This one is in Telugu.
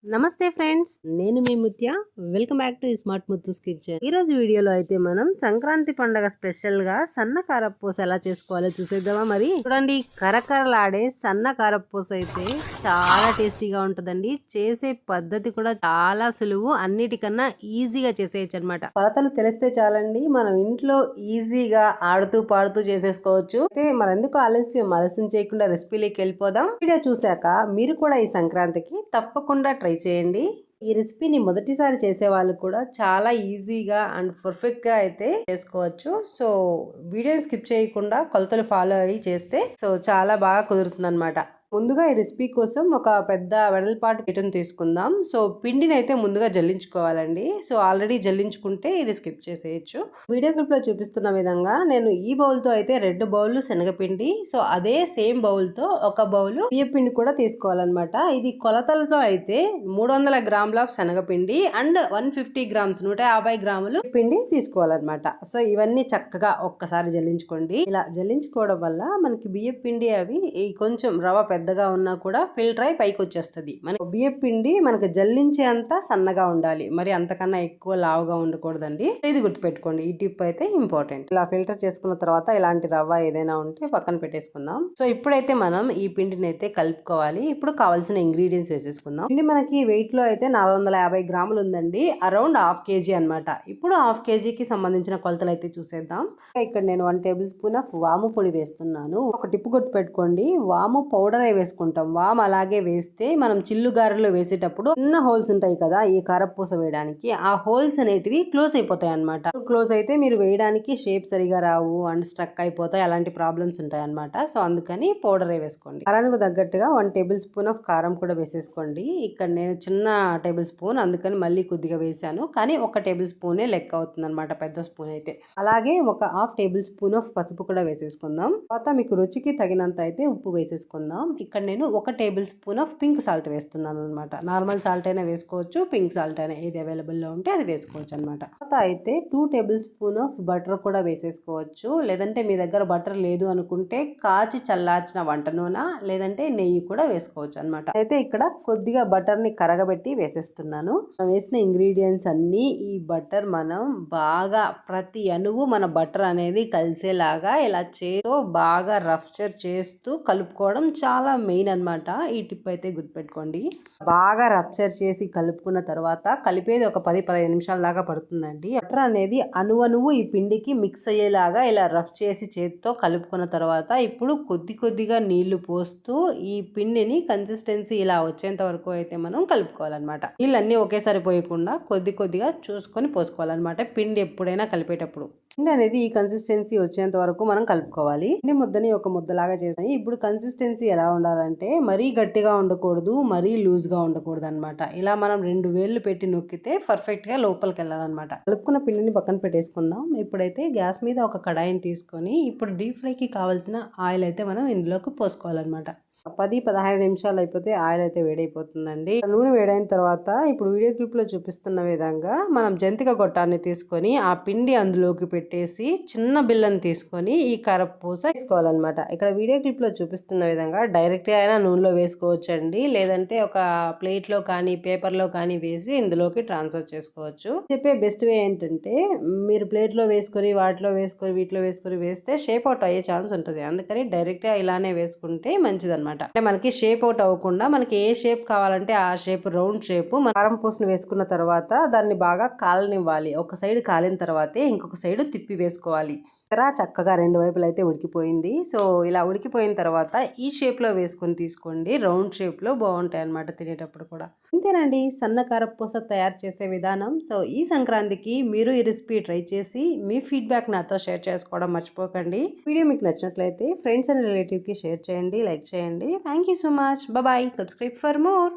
నమస్తే ఫ్రెండ్స్, నేను మీ Mutya. Welcome back to smart Muthu's kitchen. ఈ రోజు వీడియోలో అయితే మనం సంక్రాంతి పండగ స్పెషల్ గా సన్న కారపూస ఎలా చేసుకోవాలో చూసేద్దామా. మరి చూడండి, కరకరలాడే సన్న కారపూస అయితే చాలా టేస్టీగా ఉంటుందండి. చేసే పద్ధతి కూడా చాలా సులువు, అన్నిటికన్నా ఈజీగా చేసేయచ్చు అనమాట. కొలతలు తెలిస్తే చాలండి, మనం ఇంట్లో ఈజీగా ఆడుతూ పాడుతూ చేసేసుకోవచ్చు. అయితే మరెందుకు ఆలస్యం చేయకుండా రెసిపీలోకి వెళ్ళిపోదాం. వీడియో చూసాక మీరు కూడా ఈ సంక్రాంతికి తప్పకుండా ట్రై చేయండి. ఈ రెసిపీని మొదటిసారి చేసే వాళ్ళు కూడా చాలా ఈజీగా అండ్ పర్ఫెక్ట్ గా అయితే చేసుకోవచ్చు. సో వీడియోని స్కిప్ చేయకుండా కొలతలు ఫాలో అయ్యి చేస్తే చాలా బాగా కుదురుతుంది అనమాట. ముందుగా ఈ రెసిపీ కోసం ఒక పెద్ద వెడల్పాటు పీటను తీసుకుందాం. సో పిండిని అయితే ముందుగా జల్లించుకోవాలండి. సో ఆల్రెడీ జల్లించుకుంటే ఇది స్కిప్ చేసేయచ్చు. వీడియో క్లిప్ లో చూపిస్తున్న విధంగా నేను ఈ బౌల్ తో అయితే 2 బౌల్ శనగపిండి, సో అదే సేమ్ బౌల్ తో ఒక బౌల్ బియ్యం పిండి కూడా తీసుకోవాలన్నమాట. ఇది కొలతలతో అయితే 300 గ్రాముల శనగపిండి అండ్ 150 గ్రామ్స్ 150 గ్రాములు పిండి తీసుకోవాలన్నమాట. సో ఇవన్నీ చక్కగా ఒక్కసారి జల్లించుకోండి. ఇలా జల్లించుకోవడం వల్ల మనకి బియ్యం పిండి అవి కొంచెం రవ పెద్దగా ఉన్నా కూడా ఫిల్టర్ అయి పైకి వచ్చేస్తుంది. మనకు బియ్యం పిండి మనకు జల్లించే అంత సన్నగా ఉండాలి, మరి అంతకన్నా ఎక్కువ లావుగా ఉండకూడదండి. ఇది గుర్తుపెట్టుకోండి, ఈ టిప్ అయితే ఇంపార్టెంట్. ఇలా ఫిల్టర్ చేసుకున్న తర్వాత ఇలాంటి రవ్వ ఏదైనా ఉంటే పక్కన పెట్టేసుకుందాం. సో ఇప్పుడైతే మనం ఈ పిండిని అయితే కలుపుకోవాలి. ఇప్పుడు కావాల్సిన ఇంగ్రీడియంట్స్ వేసేసుకుందాం. పిండి మనకి వెయిట్ లో అయితే 450 గ్రాములు ఉందండి, అరౌండ్ హాఫ్ కేజీ అనమాట. ఇప్పుడు హాఫ్ కేజీకి సంబంధించిన కొలతలు అయితే చూసేద్దాం. ఇక్కడ నేను 1 టేబుల్ స్పూన్ ఆఫ్ వాము పొడి వేస్తున్నాను. ఒక టిప్ గుర్తుపెట్టుకోండి, వాము పౌడర్ వేసుకుంటాం. వామ్ అలాగే వేస్తే మనం చిల్లు గారెలు వేసేటప్పుడు చిన్న హోల్స్ ఉంటాయి కదా ఈ కారపూస వేయడానికి, ఆ హోల్స్ అనేటివి క్లోజ్ అయిపోతాయి అనమాట. క్లోజ్ అయితే మీరు వేయడానికి షేప్ సరిగా రావు అండ్ స్ట్రక్ అయిపోతాయి, అలాంటి ప్రాబ్లమ్స్ ఉంటాయి అనమాట. సో అందుకని పౌడర్ వేసుకోండి. కారానికి తగ్గట్టుగా 1 టేబుల్ స్పూన్ ఆఫ్ కారం కూడా వేసేసుకోండి. ఇక్కడ నేను చిన్న టేబుల్ స్పూన్ అందుకని మళ్ళీ కొద్దిగా వేసాను, కానీ 1 టేబుల్ స్పూనే లెక్క అవుతుంది అనమాట, పెద్ద స్పూన్ అయితే. అలాగే ఒక హాఫ్ టేబుల్ స్పూన్ ఆఫ్ పసుపు కూడా వేసేసుకుందాం. తర్వాత మీకు రుచికి తగినంత అయితే ఉప్పు వేసేసుకుందాం. ఇక్కడ నేను 1 table spoon of pink salt వేస్తున్నాను అనమాట. నార్మల్ సాల్ట్ అయినా వేసుకోవచ్చు, పింక్ సాల్ట్ అయినా, ఏది అవైలబుల్ లో ఉంటే అది వేసుకోవచ్చు అనమాట. తర్వాత అయితే 2 టేబుల్ స్పూన్ ఆఫ్ బటర్ కూడా వేసేసుకోవచ్చు. లేదంటే మీ దగ్గర బటర్ లేదు అనుకుంటే కాచి చల్లార్చిన వంట నూనె లేదంటే నెయ్యి కూడా వేసుకోవచ్చు అనమాట. అయితే ఇక్కడ కొద్దిగా బటర్ ని కరగబెట్టి వేసేస్తున్నాను. వేసిన ఇంగ్రీడియంట్స్ అన్ని ఈ బటర్ మనం బాగా ప్రతి అణువు మన బటర్ అనేది కలిసేలాగా ఇలా చేతో బాగా రఫ్చర్ చేస్తూ కలుపుకోవడం చాలా మెయిన్ అన్నమాట. ఈ టిప్ అయితే గుర్తుపెట్టుకోండి. బాగా రప్చర్ చేసి కలుపుకున్న తర్వాత కలిపేది ఒక 10-15 నిమిషాల దాకా పడుతుందండి. బటర్ అనేది అణువణువు ఈ పిండికి మిక్స్ అయ్యేలాగా ఇలా రఫ్ చేసి చేతితో కలుపుకున్న తర్వాత ఇప్పుడు కొద్దిగా నీళ్లు పోస్తూ ఈ పిండిని కన్సిస్టెన్సీ ఇలా వచ్చేంత వరకు అయితే మనం కలుపుకోవాలన్నమాట. నీళ్ళన్నీ ఒకేసారి పోయకుండా కొద్దిగా చూసుకొని పోసుకోవాలన్నమాట పిండి ఎప్పుడైనా కలిపేటప్పుడు. పిండి అనేది ఈ కన్సిస్టెన్సీ వచ్చేంత వరకు మనం కలుపుకోవాలి. పిండి ముద్దని ఒక ముద్దలాగా చేసాయి. ఇప్పుడు కన్సిస్టెన్సీ ఎలా ఉండాలంటే మరీ గట్టిగా ఉండకూడదు, మరీ లూజ్ గా ఉండకూడదు అనమాట. ఇలా మనం 2 వేళ్ళు పెట్టి నొక్కితే పర్ఫెక్ట్ గా లోపలికి వెళ్ళాలన్నమాట. కలుపుకున్న పిండిని పక్కన పెట్టేసుకుందాం. ఇప్పుడైతే గ్యాస్ మీద ఒక కడాయిని తీసుకొని ఇప్పుడు డీప్ ఫ్రై కి కావాల్సిన ఆయిల్ అయితే మనం ఇందులోకి పోసుకోవాలన్నమాట. 10-15 నిమిషాలు అయిపోతే ఆయిల్ అయితే వేడైపోతుందండి. నూనె వేడైన తర్వాత ఇప్పుడు వీడియో క్లిప్ లో చూపిస్తున్న విధంగా మనం జంతిక గొట్టాన్ని తీసుకొని ఆ పిండి అందులోకి పెట్టేసి చిన్న బిల్లని తీసుకొని ఈ కారపూస వేసుకోవాలన్నమాట. ఇక్కడ వీడియో క్లిప్ లో చూపిస్తున్న విధంగా డైరెక్ట్ గా అయినా నూనెలో వేసుకోవచ్చండి, లేదంటే ఒక ప్లేట్ లో కానీ పేపర్ లో కానీ వేసి ఇందులోకి ట్రాన్స్ఫర్ చేసుకోవచ్చు. చెప్పే బెస్ట్ వే ఏంటంటే మీరు ప్లేట్ లో వేసుకొని వీటిలో వేసుకొని వేస్తే షేప్ అవుట్ అయ్యే ఛాన్స్ ఉంటుంది. అందుకని డైరెక్ట్ గా ఇలానే వేసుకుంటే మంచిదన్నమాట. అంటే మనకి షేప్ అవుట్ అవ్వకుండా మనకి ఏ షేప్ కావాలంటే ఆ షేప్, రౌండ్ షేప్ కారం పూసను వేసుకున్న తర్వాత దాన్ని బాగా కాలనివ్వాలి. ఒక సైడ్ కాలిన తర్వాతే ఇంకొక సైడ్ తిప్పి వేసుకోవాలి. చక్కగా 2 వైపులు అయితే ఉడికిపోయింది. సో ఇలా ఉడికిపోయిన తర్వాత ఈ షేప్ లో వేసుకొని తీసుకోండి. రౌండ్ షేప్ లో బాగుంటాయి అన్నమాట తినేటప్పుడు కూడా. ఇంతేనండి సన్న కారపూస తయారు చేసే విధానం. సో ఈ సంక్రాంతికి మీరు ఈ రెసిపీ ట్రై చేసి మీ ఫీడ్బ్యాక్ నాతో షేర్ చేసుకోవడం మర్చిపోకండి. వీడియో మీకు నచ్చినట్లయితే ఫ్రెండ్స్ అండ్ రిలేటివ్ కి షేర్ చేయండి, లైక్ చేయండి. Thank you so much. Bye. Subscribe for more.